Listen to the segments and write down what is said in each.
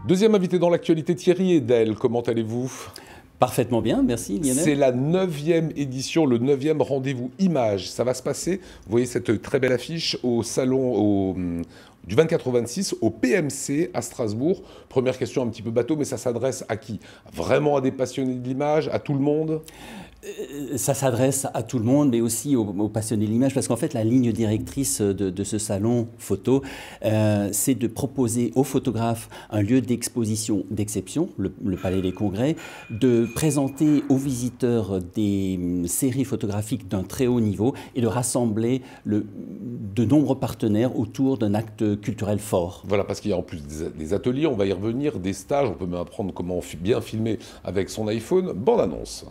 Deuxième invité dans l'actualité, Thierry Edel. Comment allez-vous? Parfaitement bien, merci Lionel. C'est la 9e édition, le 9e rendez-vous Images. Ça va se passer, vous voyez cette très belle affiche, au salon du 24 au 26, au PMC à Strasbourg. Première question un petit peu bateau, mais ça s'adresse à qui? Vraiment à des passionnés de l'image, à tout le monde? Ça s'adresse à tout le monde, mais aussi aux passionnés de l'image, parce qu'en fait, la ligne directrice de ce salon photo, c'est de proposer aux photographes un lieu d'exposition d'exception, le Palais des Congrès, de présenter aux visiteurs des séries photographiques d'un très haut niveau et de rassembler de nombreux partenaires autour d'un acte culturel fort. Voilà, parce qu'il y a en plus des ateliers, on va y revenir, des stages, on peut même apprendre comment bien filmer avec son iPhone. Bande annonce.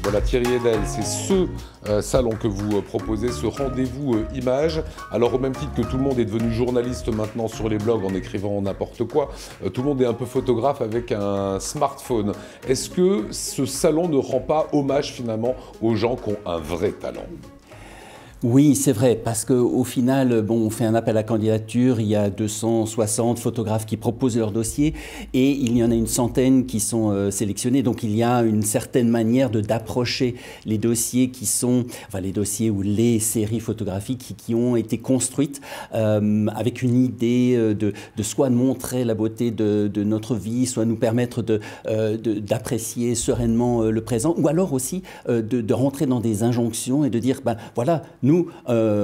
Voilà, Thierry Edel, c'est ce salon que vous proposez, ce rendez-vous image. Alors au même titre que tout le monde est devenu journaliste maintenant sur les blogs en écrivant n'importe quoi, tout le monde est un peu photographe avec un smartphone. Est-ce que ce salon ne rend pas hommage finalement aux gens qui ont un vrai talent ? Oui, c'est vrai, parce qu'au final, bon, on fait un appel à candidature, il y a 260 photographes qui proposent leur dossier et il y en a une centaine qui sont sélectionnés. Donc il y a une certaine manière d'approcher les dossiers qui sont, enfin les dossiers ou les séries photographiques qui ont été construites avec une idée de soit de montrer la beauté de notre vie, soit nous permettre d'apprécier sereinement le présent, ou alors aussi de rentrer dans des injonctions et de dire, ben voilà, nous,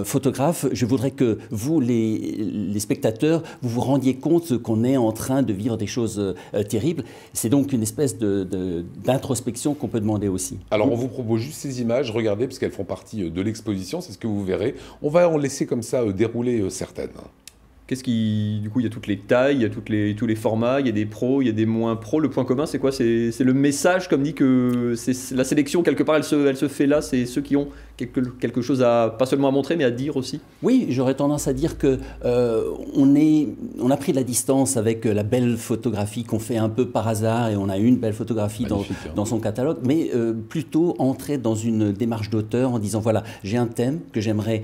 photographes, je voudrais que vous, les spectateurs, vous vous rendiez compte qu'on est en train de vivre des choses terribles. C'est donc une espèce d'introspection qu'on peut demander aussi. Alors, on vous propose juste ces images, regardez, parce qu'elles font partie de l'exposition, c'est ce que vous verrez. On va en laisser comme ça dérouler certaines. Du coup, il y a toutes les tailles, il y a tous les formats, il y a des pros, il y a des moins pros. Le point commun, c'est quoi? C'est le message, comme dit que la sélection, quelque part, elle se fait là. C'est ceux qui ont quelque chose pas seulement à montrer, mais à dire aussi. Oui, j'aurais tendance à dire que on a pris de la distance avec la belle photographie qu'on fait un peu par hasard, et on a une belle photographie dans son catalogue, mais plutôt entrer dans une démarche d'auteur en disant, voilà, j'ai un thème que j'aimerais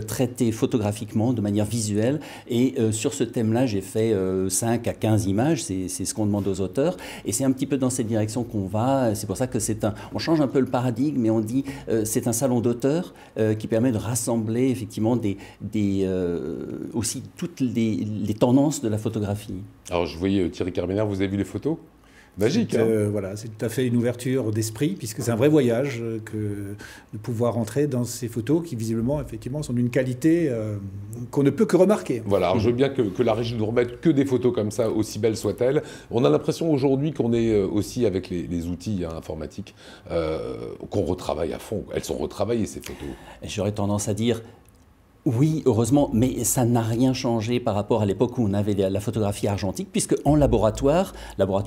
traiter photographiquement, de manière visuelle, et sur ce thème-là, j'ai fait 5 à 15 images, c'est ce qu'on demande aux auteurs, et c'est un petit peu dans cette direction qu'on va. C'est pour ça que on change un peu le paradigme, et on dit c'est un salon d'auteurs qui permet de rassembler effectivement aussi toutes les tendances de la photographie. Alors je voyais Thierry Carménère, vous avez vu les photos? Magique. Voilà, c'est tout à fait une ouverture d'esprit, puisque c'est un vrai voyage de pouvoir entrer dans ces photos qui visiblement effectivement sont d'une qualité qu'on ne peut que remarquer. Voilà, alors je veux bien que la régie nous remette que des photos comme ça, aussi belles soient-elles. On a l'impression aujourd'hui qu'on est aussi avec les outils informatiques, qu'on retravaille à fond. Elles sont retravaillées ces photos. J'aurais tendance à dire, oui, heureusement, mais ça n'a rien changé par rapport à l'époque où on avait la photographie argentique, puisque en laboratoire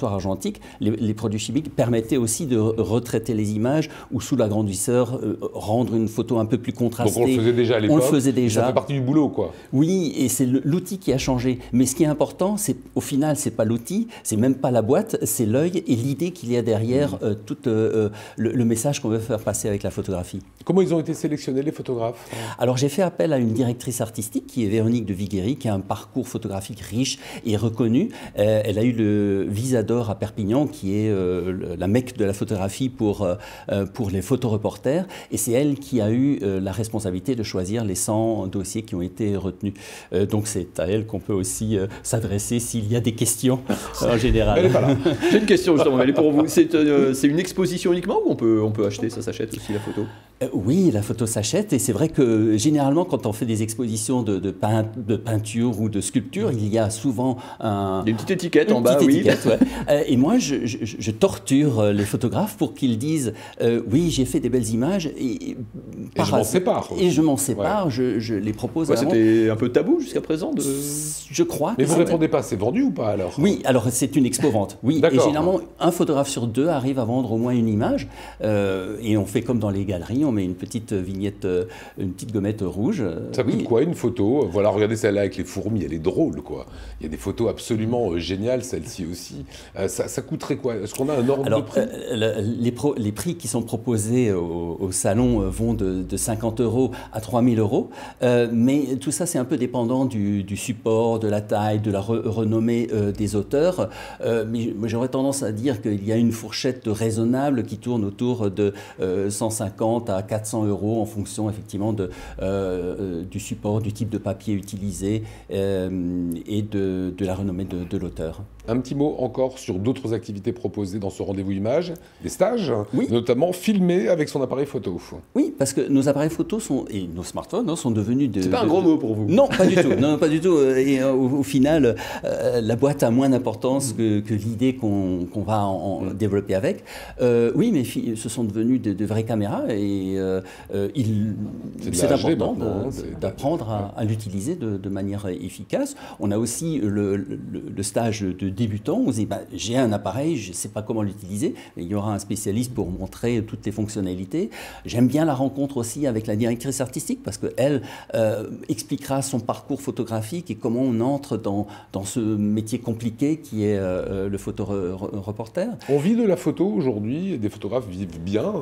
argentique, les produits chimiques permettaient aussi de retraiter les images ou sous l'agrandisseur, rendre une photo un peu plus contrastée. Donc on le faisait déjà à l'époque. On le faisait déjà. Ça fait partie du boulot, quoi. Oui, et c'est l'outil qui a changé. Mais ce qui est important, c'est au final, c'est pas l'outil, c'est même pas la boîte, c'est l'œil et l'idée qu'il y a derrière tout le message qu'on veut faire passer avec la photographie. Comment ils ont été sélectionnés, les photographes? Alors j'ai fait appel à une directrice artistique qui est Véronique de Viguerie, qui a un parcours photographique riche et reconnu. Elle a eu le Visa d'Or à Perpignan, qui est la mecque de la photographie pour les photoreporters. Et c'est elle qui a eu la responsabilité de choisir les 100 dossiers qui ont été retenus. Donc c'est à elle qu'on peut aussi s'adresser s'il y a des questions en général. Elle n'est pas là. J'ai une question justement, elle est pour vous. C'est une exposition uniquement ou on peut acheter, ça s'achète aussi la photo? Oui, la photo s'achète et c'est vrai que généralement quand on fait des expositions de peinture ou de sculpture, il y a souvent une petite étiquette en bas, étiquette, ouais. Et moi je torture les photographes pour qu'ils disent oui, j'ai fait des belles images et je m'en sépare. Et je m'en sépare, je les propose. C'était un peu tabou jusqu'à présent Je crois. Mais vous ne répondez pas, c'est vendu ou pas alors? Oui, alors c'est une expo-vente. Oui, et généralement un photographe sur deux arrive à vendre au moins une image et on fait comme dans les galeries. On met une petite vignette, une petite gommette rouge. Ça coûte quoi une photo? Voilà, regardez celle-là avec les fourmis, elle est drôle, quoi. Il y a des photos absolument géniales, celle-ci aussi. Ça coûterait quoi? Est-ce qu'on a un ordre de prix? Les prix qui sont proposés au salon vont de 50 € à 3 000 €. Mais tout ça, c'est un peu dépendant du support, de la taille, de la renommée des auteurs. Mais j'aurais tendance à dire qu'il y a une fourchette raisonnable qui tourne autour de 150 à 400 € en fonction effectivement du support, du type de papier utilisé et de la renommée de l'auteur. Un petit mot encore sur d'autres activités proposées dans ce rendez-vous image, des stages, notamment filmer avec son appareil photo. Oui, parce que nos appareils photo et nos smartphones sont devenus C'est pas un gros mot pour vous? Non, pas du tout. Non, pas du tout. Et au final, la boîte a moins d'importance que l'idée qu'on va en développer avec. Oui, mais ce sont devenus de vraies caméras et c'est important d'apprendre à l'utiliser de manière efficace. On a aussi le stage de débutant. On se dit, j'ai un appareil, je ne sais pas comment l'utiliser. Il y aura un spécialiste pour montrer toutes les fonctionnalités. J'aime bien la rencontre aussi avec la directrice artistique parce qu'elle expliquera son parcours photographique et comment on entre dans ce métier compliqué qui est le photoreporter. On vit de la photo aujourd'hui, des photographes vivent bien.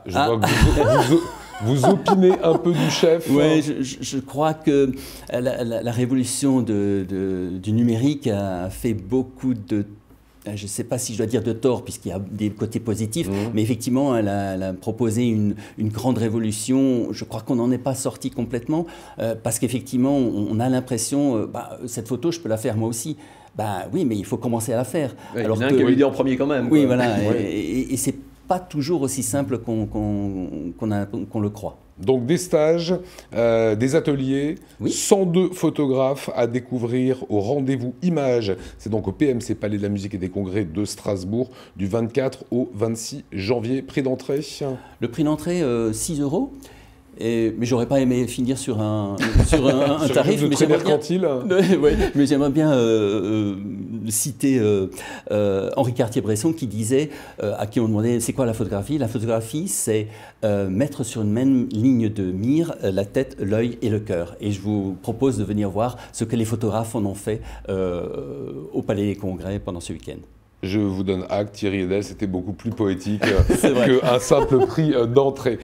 Je vois que vous opinez un peu du chef. Oui, je crois que la révolution du numérique a fait beaucoup de... Je ne sais pas si je dois dire de tort, puisqu'il y a des côtés positifs, mais effectivement, elle a proposé une grande révolution. Je crois qu'on n'en est pas sorti complètement, parce qu'effectivement, on a l'impression, cette photo, je peux la faire moi aussi. Oui, mais il faut commencer à la faire. Ouais, alors il y en a un qui a l'idée en premier quand même. Oui, voilà, et c'est pas toujours aussi simple qu'on le croit. Donc des stages, des ateliers, 102 photographes à découvrir au rendez-vous images. C'est donc au PMC Palais de la Musique et des Congrès de Strasbourg du 24 au 26 janvier. Prix d'entrée? Le prix d'entrée, 6 €. Mais j'aurais pas aimé finir sur un tarif. Mais j'aimerais bien citer Henri Cartier-Bresson qui disait, à qui on demandait c'est quoi la photographie? La photographie, c'est mettre sur une même ligne de mire la tête, l'œil et le cœur. Et je vous propose de venir voir ce que les photographes en ont fait au Palais des Congrès pendant ce week-end. Je vous donne acte, Thierry Edel, c'était beaucoup plus poétique qu'un simple prix d'entrée.